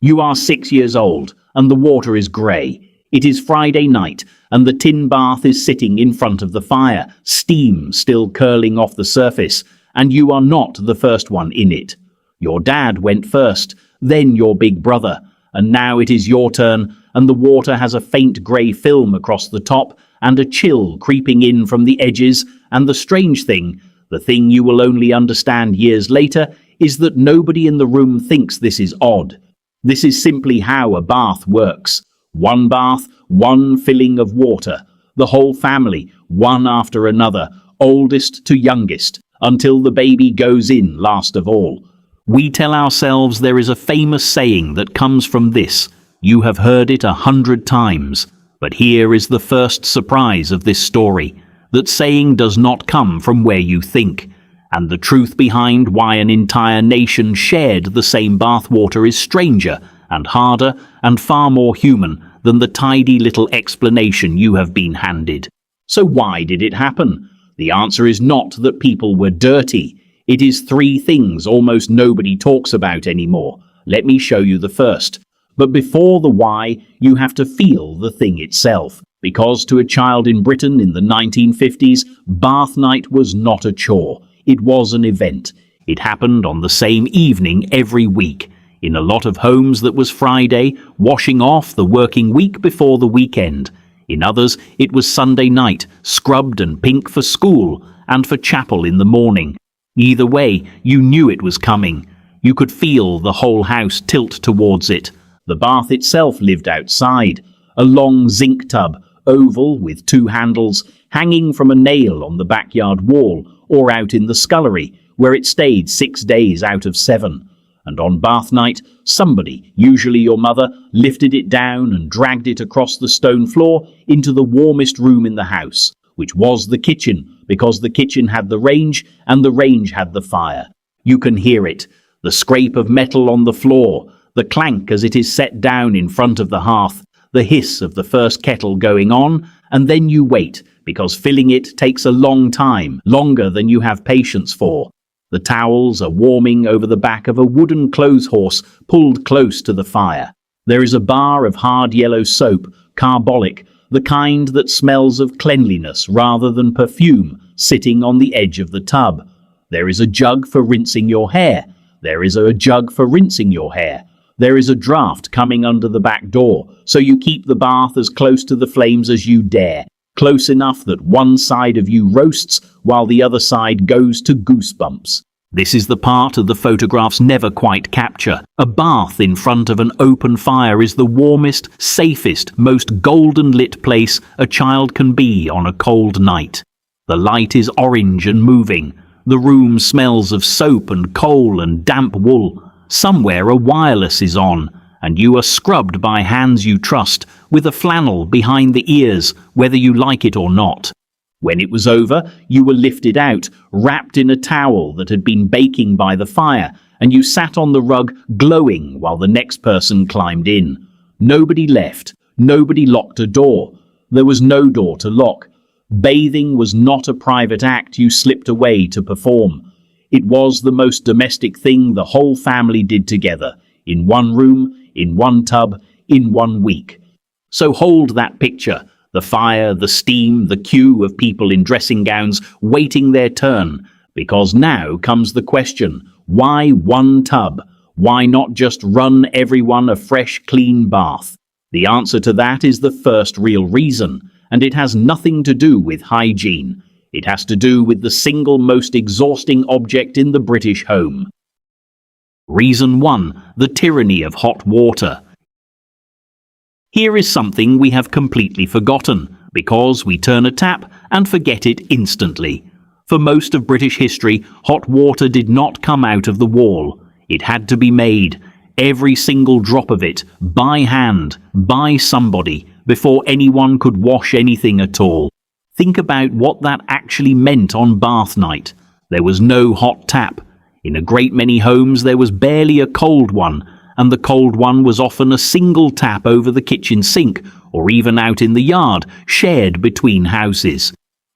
You are 6 years old, and the water is grey. It is Friday night, and the tin bath is sitting in front of the fire, steam still curling off the surface, and you are not the first one in it. Your dad went first, then your big brother, and now it is your turn, and the water has a faint grey film across the top, and a chill creeping in from the edges, and the strange thing, the thing you will only understand years later, is that nobody in the room thinks this is odd. This is simply how a bath works. One bath, one filling of water. The whole family, one after another, oldest to youngest, until the baby goes in last of all. We tell ourselves there is a famous saying that comes from this. You have heard it 100 times. But here is the first surprise of this story. That saying does not come from where you think. And the truth behind why an entire nation shared the same bathwater is stranger and harder and far more human than the tidy little explanation you have been handed. So why did it happen? The answer is not that people were dirty. It is 3 things almost nobody talks about anymore. Let me show you the first. But before the why, you have to feel the thing itself. Because to a child in Britain in the 1950s, bath night was not a chore. It was an event. It happened on the same evening every week. In a lot of homes that was Friday, washing off the working week before the weekend. In others, it was Sunday night, scrubbed and pink for school and for chapel in the morning. Either way, you knew it was coming. You could feel the whole house tilt towards it. The bath itself lived outside. A long zinc tub, oval with 2 handles, hanging from a nail on the backyard wall or out in the scullery, where it stayed 6 days out of 7. And on bath night, somebody, usually your mother, lifted it down and dragged it across the stone floor into the warmest room in the house, which was the kitchen, because the kitchen had the range and the range had the fire. You can hear it, the scrape of metal on the floor, the clank as it is set down in front of the hearth, the hiss of the first kettle going on, and then you wait, because filling it takes a long time, longer than you have patience for. The towels are warming over the back of a wooden clothes horse pulled close to the fire. There is a bar of hard yellow soap, carbolic, the kind that smells of cleanliness rather than perfume, sitting on the edge of the tub. There is a jug for rinsing your hair. There is a jug for rinsing your hair. There is a draft coming under the back door, so you keep the bath as close to the flames as you dare, close enough that one side of you roasts while the other side goes to goosebumps. This is the part of the photographs never quite capture. A bath in front of an open fire is the warmest, safest, most golden lit place a child can be on a cold night. The light is orange and moving. The room smells of soap and coal and damp wool. Somewhere a wireless is on, and you are scrubbed by hands you trust, with a flannel behind the ears, whether you like it or not. When it was over, you were lifted out, wrapped in a towel that had been baking by the fire, and you sat on the rug glowing while the next person climbed in. Nobody left. Nobody locked a door. There was no door to lock. Bathing was not a private act you slipped away to perform. It was the most domestic thing the whole family did together, in one room, in one tub, in 1 week. So hold that picture, the fire, the steam, the queue of people in dressing gowns waiting their turn, because now comes the question, why one tub? Why not just run everyone a fresh, clean bath? The answer to that is the first real reason, and it has nothing to do with hygiene. It has to do with the single most exhausting object in the British home. Reason 1. The tyranny of hot water. Here is something we have completely forgotten, because we turn a tap and forget it instantly. For most of British history, hot water did not come out of the wall. It had to be made, every single drop of it, by hand, by somebody, before anyone could wash anything at all. Think about what that actually meant on bath night. There was no hot tap. In a great many homes there was barely a cold one, and the cold one was often a single tap over the kitchen sink, or even out in the yard, shared between houses.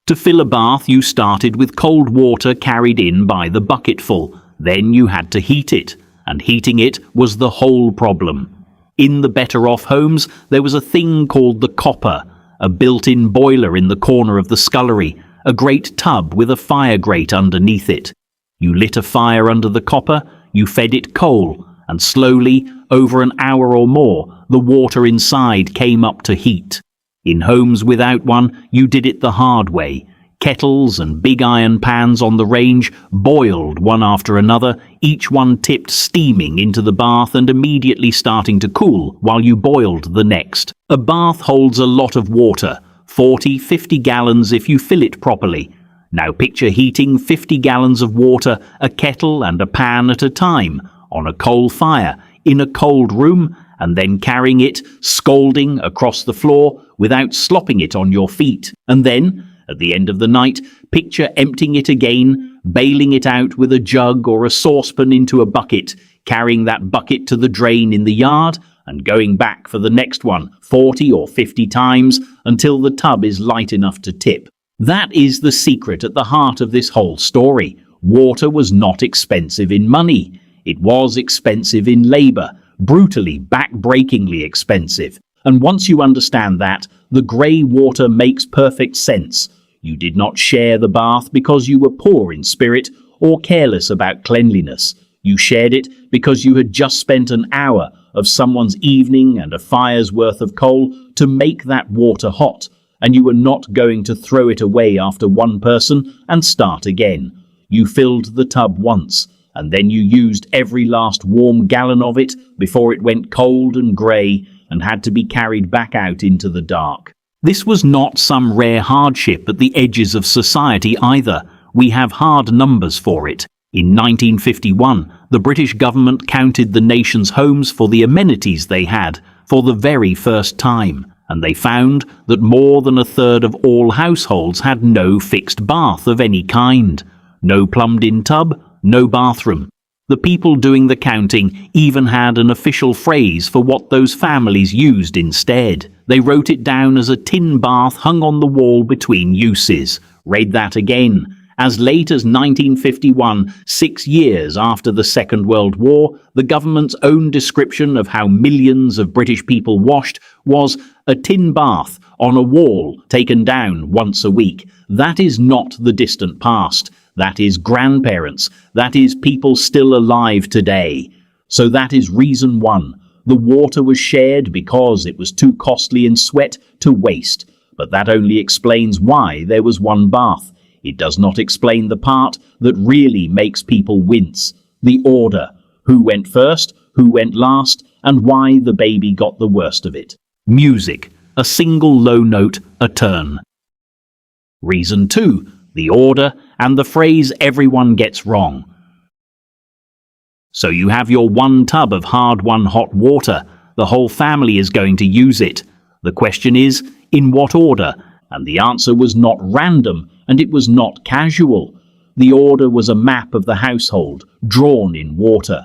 To fill a bath you started with cold water carried in by the bucketful. Then you had to heat it, and heating it was the whole problem. In the better-off homes, there was a thing called the copper, a built-in boiler in the corner of the scullery, a great tub with a fire grate underneath it. You lit a fire under the copper, you fed it coal, and slowly, over an hour or more, the water inside came up to heat. In homes without one, you did it the hard way. Kettles and big iron pans on the range boiled one after another, each one tipped steaming into the bath and immediately starting to cool while you boiled the next. A bath holds a lot of water, 40-50 gallons if you fill it properly. Now picture heating 50 gallons of water, a kettle and a pan at a time, on a coal fire, in a cold room, and then carrying it, scalding, across the floor without slopping it on your feet. And then, at the end of the night, picture emptying it again, bailing it out with a jug or a saucepan into a bucket, carrying that bucket to the drain in the yard, and going back for the next one 40 or 50 times until the tub is light enough to tip. That is the secret at the heart of this whole story. Water was not expensive in money. It was expensive in labour, brutally, back-breakingly expensive. And once you understand that, the grey water makes perfect sense. You did not share the bath because you were poor in spirit or careless about cleanliness. You shared it because you had just spent an hour of someone's evening and a fire's worth of coal to make that water hot, and you were not going to throw it away after one person and start again. You filled the tub once, and then you used every last warm gallon of it before it went cold and grey and had to be carried back out into the dark. This was not some rare hardship at the edges of society either. We have hard numbers for it. In 1951, the British government counted the nation's homes for the amenities they had for the very first time, and they found that more than a third of all households had no fixed bath of any kind. No plumbed-in tub, no bathroom. The people doing the counting even had an official phrase for what those families used instead. They wrote it down as a tin bath hung on the wall between uses. Read that again. As late as 1951, 6 years after the Second World War, the government's own description of how millions of British people washed was a tin bath on a wall taken down once a week. That is not the distant past. That is grandparents. That is people still alive today. So that is reason one. The water was shared because it was too costly in sweat to waste. But that only explains why there was one bath. It does not explain the part that really makes people wince. The order. Who went first, who went last, and why the baby got the worst of it. Music. A single low note, a turn. Reason two. The order and the phrase everyone gets wrong. So you have your one tub of hard-won hot water. The whole family is going to use it. The question is, in what order? And the answer was not random, and it was not casual. The order was a map of the household, drawn in water.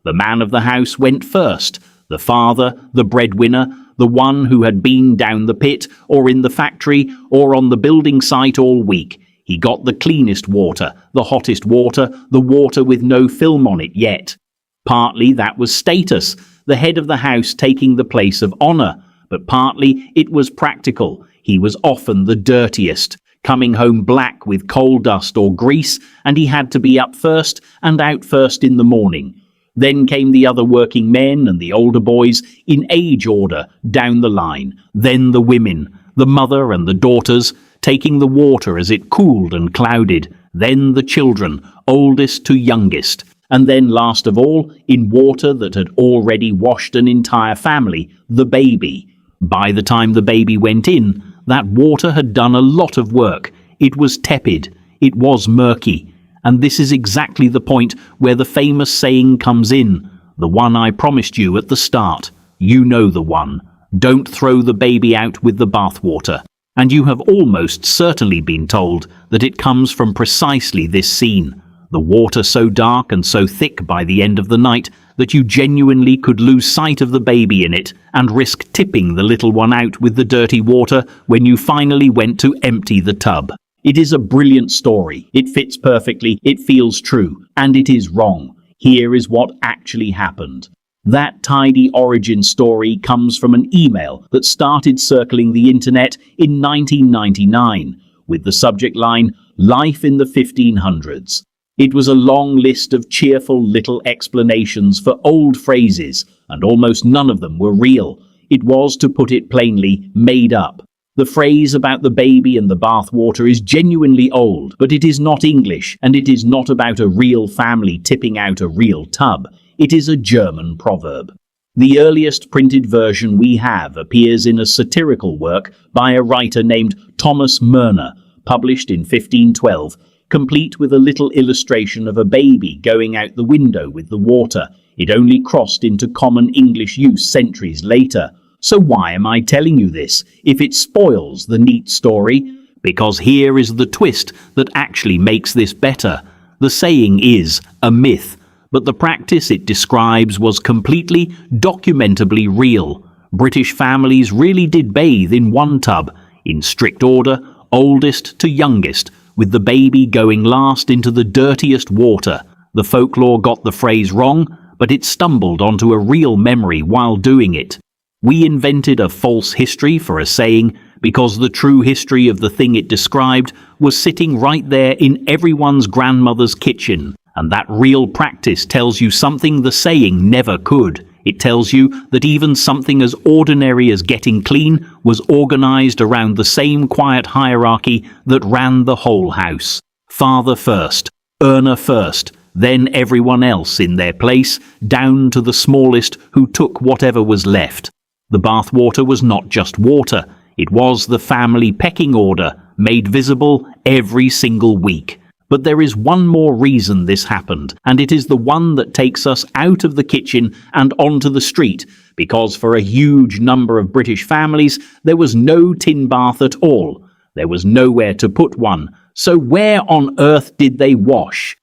The man of the house went first. The father, the breadwinner, the one who had been down the pit, or in the factory, or on the building site all week. He got the cleanest water, the hottest water, the water with no film on it yet. Partly that was status, the head of the house taking the place of honour, but partly it was practical. He was often the dirtiest, coming home black with coal dust or grease, and he had to be up first and out first in the morning. Then came the other working men and the older boys in age order down the line. Then the women, the mother and the daughters, taking the water as it cooled and clouded, then the children, oldest to youngest, and then last of all, in water that had already washed an entire family, the baby. By the time the baby went in, that water had done a lot of work. It was tepid, it was murky, and this is exactly the point where the famous saying comes in, the one I promised you at the start. You know the one. Don't throw the baby out with the bathwater. And you have almost certainly been told that it comes from precisely this scene, the water so dark and so thick by the end of the night that you genuinely could lose sight of the baby in it and risk tipping the little one out with the dirty water when you finally went to empty the tub. It is a brilliant story. It fits perfectly, it feels true, and it is wrong. Here is what actually happened. That tidy origin story comes from an email that started circling the internet in 1999 with the subject line, "Life in the 1500s." It was a long list of cheerful little explanations for old phrases, and almost none of them were real. It was, to put it plainly, made up. The phrase about the baby and the bathwater is genuinely old, but it is not English, and it is not about a real family tipping out a real tub. It is a German proverb. The earliest printed version we have appears in a satirical work by a writer named Thomas Murner, published in 1512, complete with a little illustration of a baby going out the window with the water. It only crossed into common English use centuries later. So why am I telling you this, if it spoils the neat story? Because here is the twist that actually makes this better. The saying is a myth, but the practice it describes was completely, documentably real. British families really did bathe in one tub, in strict order, oldest to youngest, with the baby going last into the dirtiest water. The folklore got the phrase wrong, but it stumbled onto a real memory while doing it. We invented a false history for a saying because the true history of the thing it described was sitting right there in everyone's grandmother's kitchen. And that real practice tells you something the saying never could. It tells you that even something as ordinary as getting clean was organized around the same quiet hierarchy that ran the whole house. Father first, earner first, then everyone else in their place, down to the smallest who took whatever was left. The bathwater was not just water, it was the family pecking order, made visible every single week. But there is one more reason this happened, and it is the one that takes us out of the kitchen and onto the street, because for a huge number of British families there was no tin bath at all. There was nowhere to put one, so where on earth did they wash?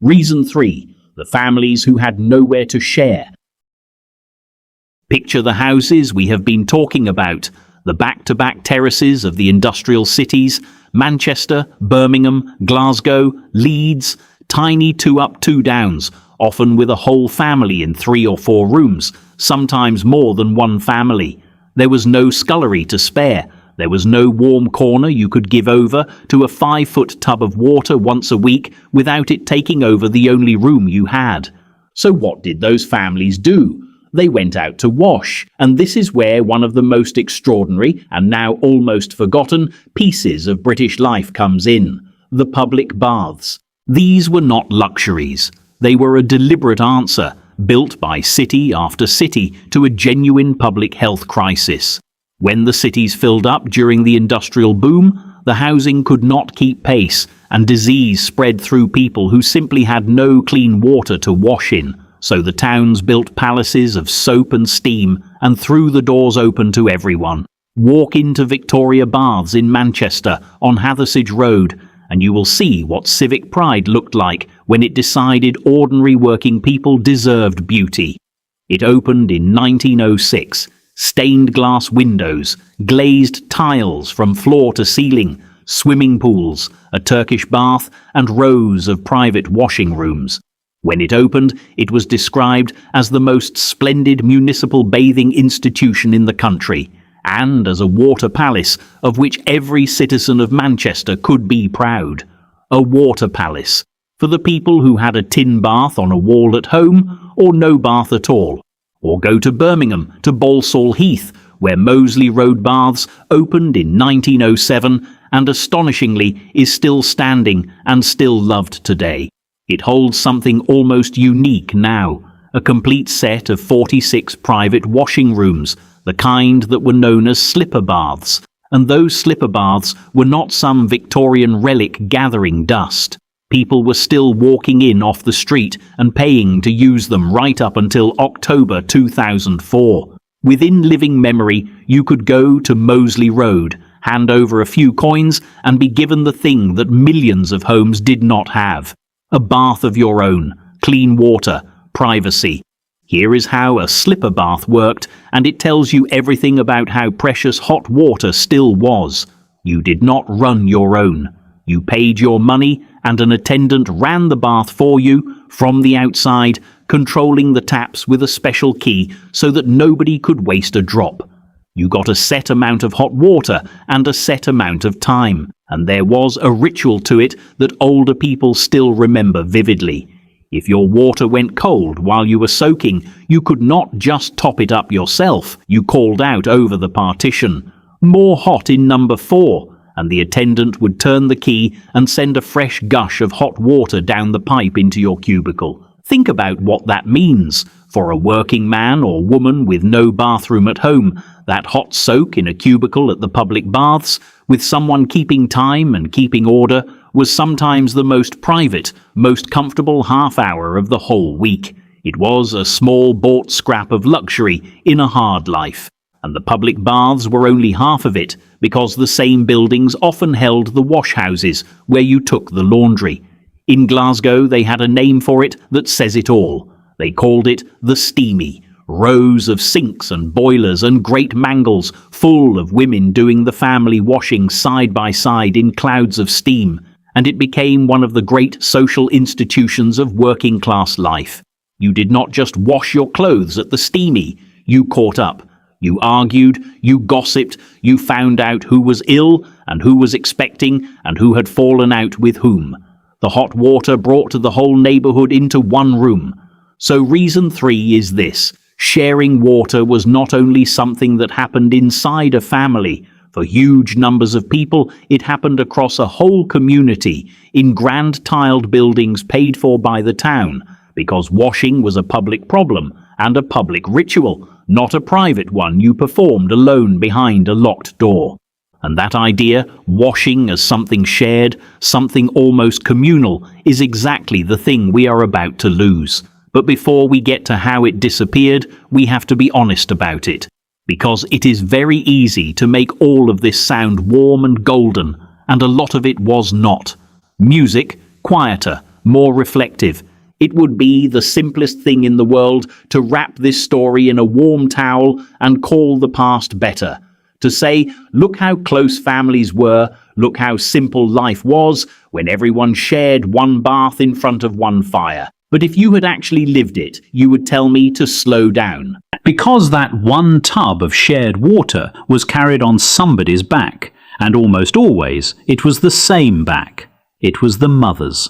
Reason 3. The families who had nowhere to share. Picture the houses we have been talking about, the back-to-back terraces of the industrial cities, Manchester, Birmingham, Glasgow, Leeds, tiny 2-up, 2-downs, often with a whole family in 3 or 4 rooms, sometimes more than one family. There was no scullery to spare. There was no warm corner you could give over to a 5-foot tub of water once a week without it taking over the only room you had. So what did those families do? They went out to wash, and this is where one of the most extraordinary, and now almost forgotten, pieces of British life comes in: the public baths. These were not luxuries. They were a deliberate answer, built by city after city to a genuine public health crisis. When the cities filled up during the industrial boom, the housing could not keep pace, and disease spread through people who simply had no clean water to wash in. So the towns built palaces of soap and steam and threw the doors open to everyone. Walk into Victoria Baths in Manchester on Hathersage Road and you will see what civic pride looked like when it decided ordinary working people deserved beauty. It opened in 1906, stained glass windows, glazed tiles from floor to ceiling, swimming pools, a Turkish bath and rows of private washing rooms. When it opened, it was described as the most splendid municipal bathing institution in the country, and as a water palace of which every citizen of Manchester could be proud. A water palace, for the people who had a tin bath on a wall at home, or no bath at all. Or go to Birmingham, to Balsall Heath, where Moseley Road Baths opened in 1907 and astonishingly is still standing and still loved today. It holds something almost unique now, a complete set of 46 private washing rooms, the kind that were known as slipper baths, and those slipper baths were not some Victorian relic gathering dust. People were still walking in off the street and paying to use them right up until October 2004. Within living memory, you could go to Moseley Road, hand over a few coins, and be given the thing that millions of homes did not have. A bath of your own, clean water, privacy. Here is how a slipper bath worked, and it tells you everything about how precious hot water still was. You did not run your own. You paid your money, and an attendant ran the bath for you, from the outside, controlling the taps with a special key so that nobody could waste a drop. You got a set amount of hot water and a set amount of time, and there was a ritual to it that older people still remember vividly. If your water went cold while you were soaking, you could not just top it up yourself. You called out over the partition, "More hot in number 4," and the attendant would turn the key and send a fresh gush of hot water down the pipe into your cubicle. Think about what that means. For a working man or woman with no bathroom at home, that hot soak in a cubicle at the public baths, with someone keeping time and keeping order, was sometimes the most private, most comfortable half hour of the whole week. It was a small bought scrap of luxury in a hard life. And the public baths were only half of it, because the same buildings often held the wash houses where you took the laundry. In Glasgow they had a name for it that says it all. They called it the Steamy. Rows of sinks and boilers and great mangles full of women doing the family washing side by side in clouds of steam, and it became one of the great social institutions of working class life. You did not just wash your clothes at the Steamy, you caught up. You argued, you gossiped, you found out who was ill and who was expecting and who had fallen out with whom. The hot water brought the whole neighbourhood into one room. So reason 3 is this: sharing water was not only something that happened inside a family. For huge numbers of people, it happened across a whole community, in grand tiled buildings paid for by the town, because washing was a public problem and a public ritual, not a private one you performed alone behind a locked door. And that idea, washing as something shared, something almost communal, is exactly the thing we are about to lose. But before we get to how it disappeared, we have to be honest about it. Because it is very easy to make all of this sound warm and golden, and a lot of it was not. Music, quieter, more reflective. It would be the simplest thing in the world to wrap this story in a warm towel and call the past better. To say, look how close families were, look how simple life was when everyone shared one bath in front of one fire. But if you had actually lived it, you would tell me to slow down. Because that one tub of shared water was carried on somebody's back, and almost always it was the same back. It was the mother's.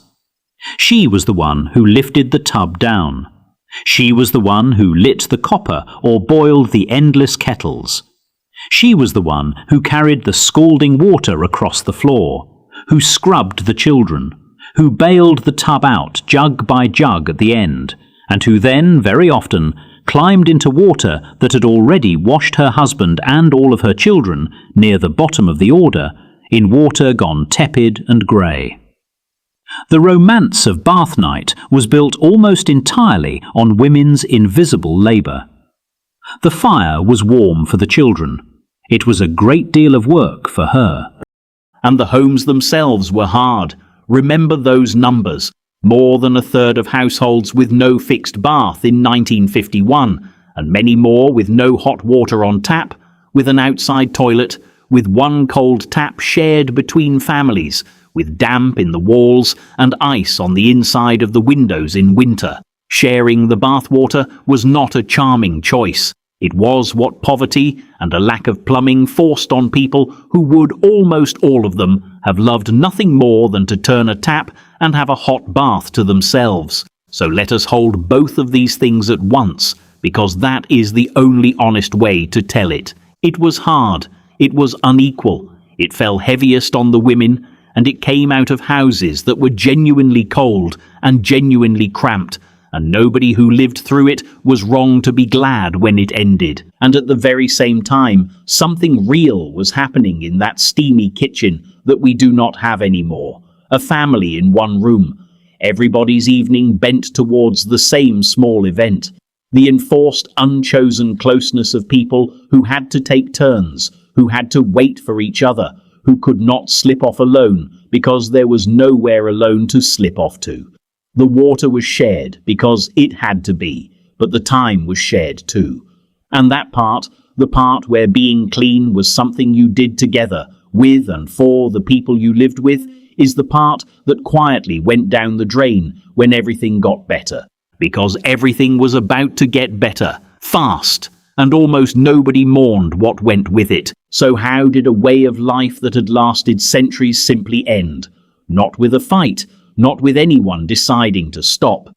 She was the one who lifted the tub down. She was the one who lit the copper or boiled the endless kettles. She was the one who carried the scalding water across the floor, who scrubbed the children, who bailed the tub out jug by jug at the end, and who then, very often, climbed into water that had already washed her husband and all of her children near the bottom of the order, in water gone tepid and grey. The romance of bath night was built almost entirely on women's invisible labour. The fire was warm for the children. It was a great deal of work for her. And the homes themselves were hard. Remember those numbers. More than a third of households with no fixed bath in 1951, and many more with no hot water on tap, with an outside toilet, with one cold tap shared between families, with damp in the walls and ice on the inside of the windows in winter. Sharing the bathwater was not a charming choice. It was what poverty and a lack of plumbing forced on people who would, almost all of them, have loved nothing more than to turn a tap and have a hot bath to themselves. So let us hold both of these things at once, because that is the only honest way to tell it. It was hard. It was unequal. It fell heaviest on the women, and it came out of houses that were genuinely cold and genuinely cramped, and nobody who lived through it was wrong to be glad when it ended. And at the very same time, something real was happening in that steamy kitchen that we do not have anymore. A family in one room. Everybody's evening bent towards the same small event. The enforced, unchosen closeness of people who had to take turns, who had to wait for each other, who could not slip off alone because there was nowhere alone to slip off to. The water was shared because it had to be, but the time was shared too. And that part, the part where being clean was something you did together, with and for the people you lived with, is the part that quietly went down the drain when everything got better. because everything was about to get better, fast, and almost nobody mourned what went with it. So how did a way of life that had lasted centuries simply end? Not with a fight, not with anyone deciding to stop.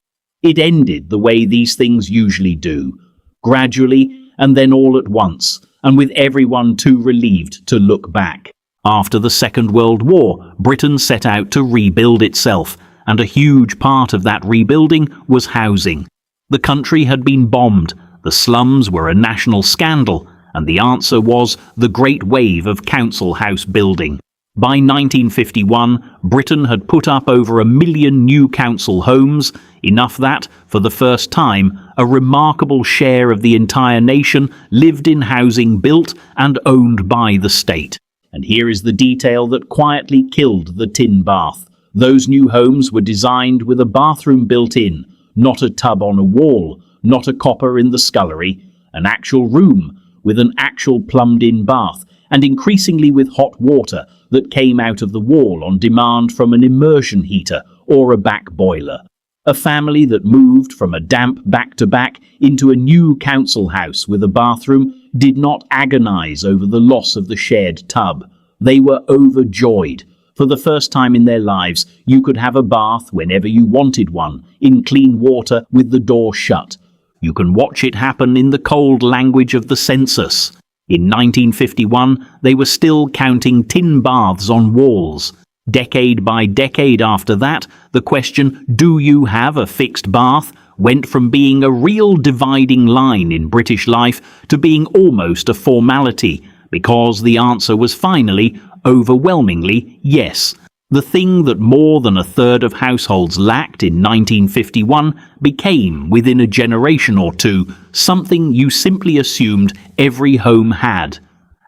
It ended the way these things usually do, gradually and then all at once, and with everyone too relieved to look back. After the Second World War, Britain set out to rebuild itself, and a huge part of that rebuilding was housing. The country had been bombed, the slums were a national scandal, and the answer was the great wave of council house building. By 1951, Britain had put up over 1 million new council homes, enough that, for the first time, a remarkable share of the entire nation lived in housing built and owned by the state. And here is the detail that quietly killed the tin bath. Those new homes were designed with a bathroom built in, not a tub on a wall, not a copper in the scullery, an actual room with an actual plumbed-in bath, and increasingly with hot water that came out of the wall on demand from an immersion heater or a back boiler. A family that moved from a damp back-to-back into a new council house with a bathroom did not agonize over the loss of the shared tub. They were overjoyed. For the first time in their lives, you could have a bath whenever you wanted one, in clean water with the door shut. You can watch it happen in the cold language of the census. In 1951, they were still counting tin baths on walls. Decade by decade after that, the question, "Do you have a fixed bath?" went from being a real dividing line in British life to being almost a formality, because the answer was finally, overwhelmingly, yes. The thing that more than a third of households lacked in 1951 became, within a generation or two, something you simply assumed every home had.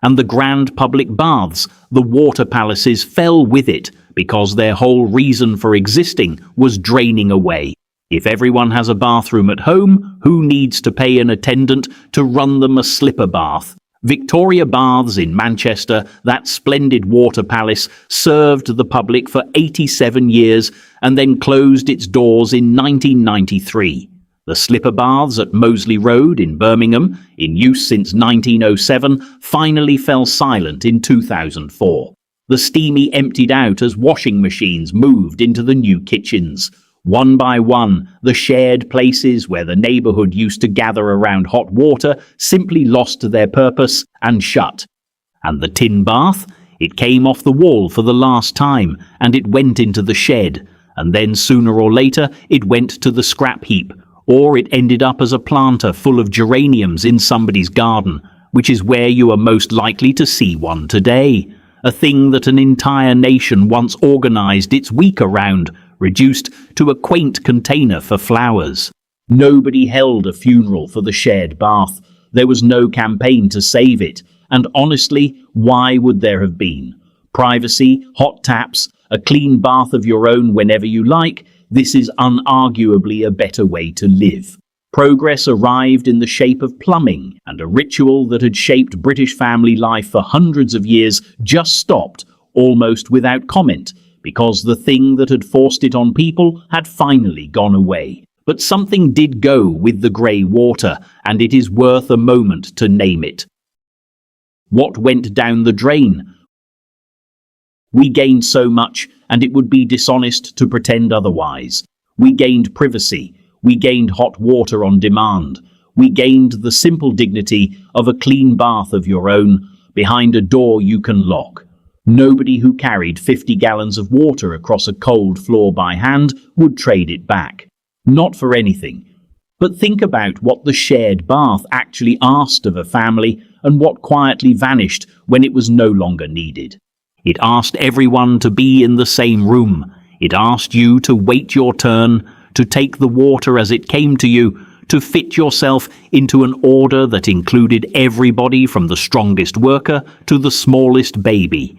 And the grand public baths, the water palaces, fell with it because their whole reason for existing was draining away. If everyone has a bathroom at home, who needs to pay an attendant to run them a slipper bath? Victoria Baths in Manchester, that splendid water palace, served the public for 87 years and then closed its doors in 1993. The slipper baths at Moseley Road in Birmingham, in use since 1907, finally fell silent in 2004. The steamy emptied out as washing machines moved into the new kitchens. One by one, the shared places where the neighbourhood used to gather around hot water simply lost their purpose and shut. And the tin bath? It came off the wall for the last time, and it went into the shed, and then sooner or later it went to the scrap heap, or it ended up as a planter full of geraniums in somebody's garden, which is where you are most likely to see one today. A thing that an entire nation once organised its week around, reduced to a quaint container for flowers. Nobody held a funeral for the shared bath. There was no campaign to save it. And honestly, why would there have been? Privacy, hot taps, a clean bath of your own whenever you like, this is unarguably a better way to live. Progress arrived in the shape of plumbing, and a ritual that had shaped British family life for hundreds of years just stopped, almost without comment, because the thing that had forced it on people had finally gone away. But something did go with the grey water, and it is worth a moment to name it. What went down the drain? We gained so much, and it would be dishonest to pretend otherwise. We gained privacy. We gained hot water on demand. We gained the simple dignity of a clean bath of your own, behind a door you can lock. Nobody who carried 50 gallons of water across a cold floor by hand would trade it back. Not for anything. But think about what the shared bath actually asked of a family and what quietly vanished when it was no longer needed. It asked everyone to be in the same room. It asked you to wait your turn, to take the water as it came to you, to fit yourself into an order that included everybody from the strongest worker to the smallest baby.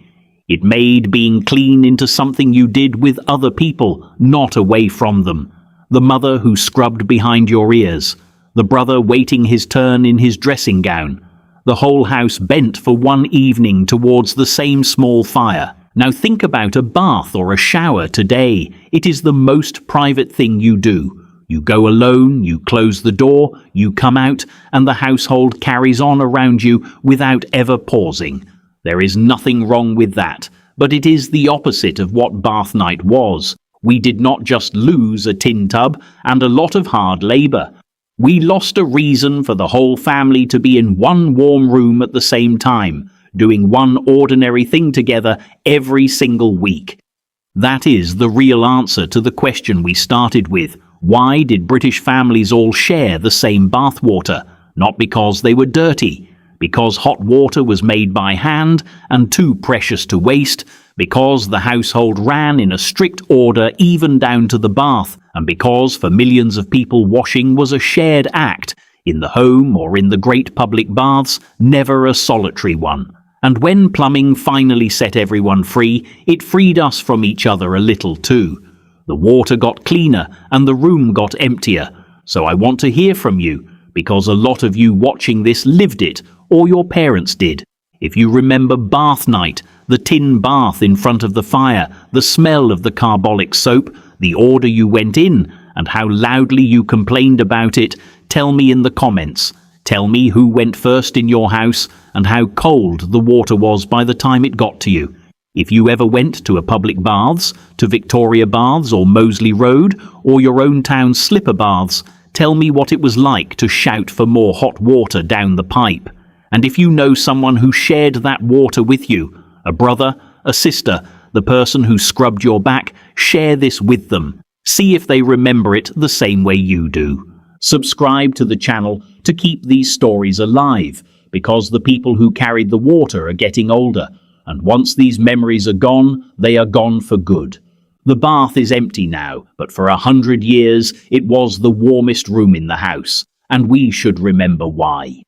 It made being clean into something you did with other people, not away from them. The mother who scrubbed behind your ears, the brother waiting his turn in his dressing gown, the whole house bent for one evening towards the same small fire. Now think about a bath or a shower today. It is the most private thing you do. You go alone, you close the door, you come out, and the household carries on around you without ever pausing. There is nothing wrong with that, but it is the opposite of what bath night was. We did not just lose a tin tub and a lot of hard labour. We lost a reason for the whole family to be in one warm room at the same time, doing one ordinary thing together every single week. That is the real answer to the question we started with. Why did British families all share the same bathwater? Not because they were dirty, because hot water was made by hand and too precious to waste, because the household ran in a strict order even down to the bath, and because for millions of people washing was a shared act, in the home or in the great public baths, never a solitary one. And when plumbing finally set everyone free, it freed us from each other a little too. The water got cleaner and the room got emptier. So I want to hear from you, because a lot of you watching this lived it, or your parents did. If you remember bath night, the tin bath in front of the fire, the smell of the carbolic soap, the order you went in, and how loudly you complained about it, tell me in the comments. Tell me who went first in your house and how cold the water was by the time it got to you. If you ever went to a public baths, to Victoria Baths or Moseley Road, or your own town's slipper baths, tell me what it was like to shout for more hot water down the pipe. And if you know someone who shared that water with you, a brother, a sister, the person who scrubbed your back, share this with them. See if they remember it the same way you do. Subscribe to the channel to keep these stories alive, because the people who carried the water are getting older, and once these memories are gone, they are gone for good. The bath is empty now, but for 100 years it was the warmest room in the house, and we should remember why.